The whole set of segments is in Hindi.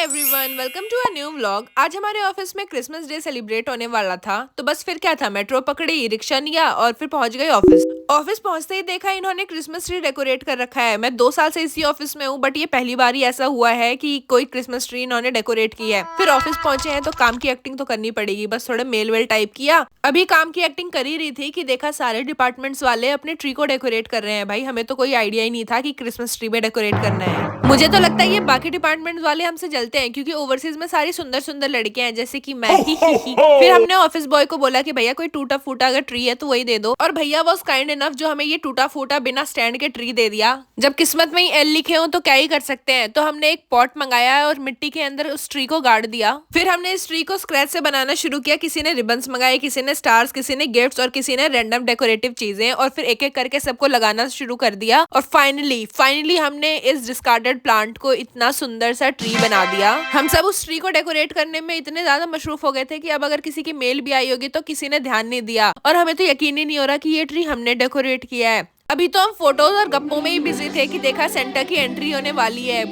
Everyone, welcome to a new vlog. आज हमारे ऑफिस में क्रिसमस डे सेलिब्रेट होने वाला था, तो बस फिर क्या था, मेट्रो पकड़ी, रिक्शा लिया और फिर पहुंच गई ऑफिस। ऑफिस पहुंचते ही देखा इन्होंने क्रिसमस ट्री डेकोरेट कर रखा है। मैं 2 साल से इसी ऑफिस में हूँ, बट ये पहली बार ही ऐसा हुआ है कि कोई क्रिसमस ट्री इन्होंने डेकोरेट की है। फिर ऑफिस पहुंचे हैं तो काम की एक्टिंग तो करनी पड़ेगी, बस थोड़ा मेल वेल टाइप किया। अभी काम की एक्टिंग कर ही रही थी कि देखा सारे डिपार्टमेंट्स वाले अपने ट्री को डेकोरेट कर रहे हैं। भाई हमें तो कोई आइडिया ही नहीं था कि क्रिसमस ट्री में डेकोरेट करना है। मुझे तो लगता है ये बाकी डिपार्टमेंट वाले हमसे जलते हैं, क्योंकि ओवरसीज में सारी सुंदर सुंदर लड़कियां हैं, जैसे कि मैं ही। फिर हमने ऑफिस बॉय को बोला कि भैया कोई टूटा फूटा अगर ट्री है तो वही दे दो, और भैया वॉज काइंड इनफ जो हमें ये टूटा फूटा बिना स्टैंड के ट्री दे दिया। जब किस्मत में ही एल लिखे हो तो क्या ही कर सकते हैं। तो हमने एक पॉट मंगाया और मिट्टी के अंदर उस ट्री को गाड़ दिया। फिर हमने इस ट्री को स्क्रैच से बनाना शुरू किया। किसी ने रिबन्स मंगाए, किसी ने स्टार्स, किसी ने गिफ्ट्स और किसी ने रैंडम डेकोरेटिव चीजें, और फिर एक एक करके सबको लगाना शुरू कर दिया। और फाइनली हमने इस डिस्कार्डेड प्लांट को इतना सुंदर सा ट्री बना दिया। हम सब उस ट्री को डेकोरेट करने में इतने ज्यादा मशरूफ हो गए थे कि अब अगर किसी की मेल भी आई होगी तो किसी ने ध्यान नहीं दिया, और हमें तो यकीन ही नहीं हो रहा कि ये ट्री हमने डेकोरेट किया है। अभी तो हम फोटोज और गप्पों में ही बिजी थे कि देखा सेंटा की एंट्री होने वाली है।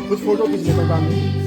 कुछ फोटो खींच लेता काम में।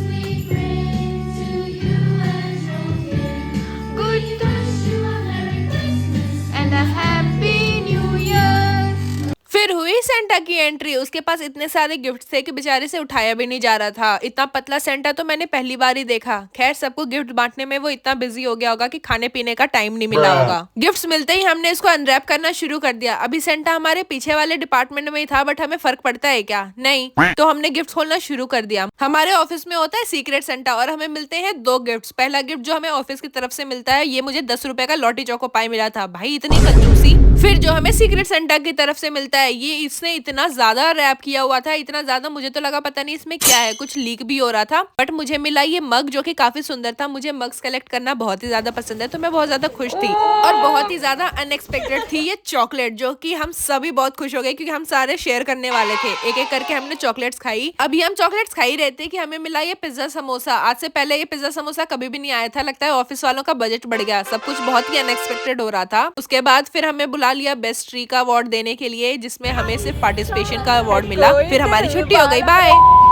फिर हुई सेंटा की एंट्री। उसके पास इतने सारे गिफ्ट थे कि बेचारे से उठाया भी नहीं जा रहा था। इतना पतला सेंटा तो मैंने पहली बार ही देखा। खैर सबको गिफ्ट बांटने में वो इतना बिजी हो गया होगा कि खाने पीने का टाइम नहीं मिला होगा। गिफ्ट्स मिलते ही हमने इसको अनरैप करना शुरू कर दिया। अभी सेंटा हमारे पीछे वाले डिपार्टमेंट में ही था, बट हमें फर्क पड़ता है क्या? नहीं। तो हमने गिफ्ट खोलना शुरू कर दिया। हमारे ऑफिस में होता है सीक्रेट सेंटा, और हमें मिलते हैं 2 गिफ्ट। पहला गिफ्ट जो हमें ऑफिस की तरफ से मिलता है, ये मुझे 10 रुपए का लॉटी चोको पाई मिला था। भाई इतनी कंजूसी। फिर जो हमें सीक्रेट सेंटा की तरफ से मिलता है, ये इसने इतना ज्यादा रैप किया हुआ था, इतना ज्यादा मुझे तो लगा पता नहीं इसमें क्या है, कुछ लीक भी हो रहा था। बट मुझे मिला ये मग, जो कि काफी सुंदर था। मुझे मग्स कलेक्ट करना बहुत ही ज्यादा पसंद है, तो मैं बहुत ज्यादा खुश थी। और बहुत ही ज्यादा अनएक्सपेक्टेड थी ये चॉकलेट, जो कि हम सभी बहुत खुश हो गए, क्योंकि हम सारे शेयर करने वाले थे। एक एक करके हमने चॉकलेट्स खाई। अभी हम चॉकलेट्स खा ही रहे थे कि हमें मिला ये पिज्जा समोसा। आज से पहले ये पिज्जा समोसा कभी भी नहीं आया था। लगता है ऑफिस वालों का बजट बढ़ गया, सब कुछ बहुत ही अनएक्सपेक्टेड हो रहा था। उसके बाद फिर हमें बुला लिया बेस्ट ट्री का अवार्ड देने के लिए, जिसमें हमें सिर्फ पार्टिसिपेशन का अवार्ड मिला। फिर हमारी छुट्टी हो गई, बाय।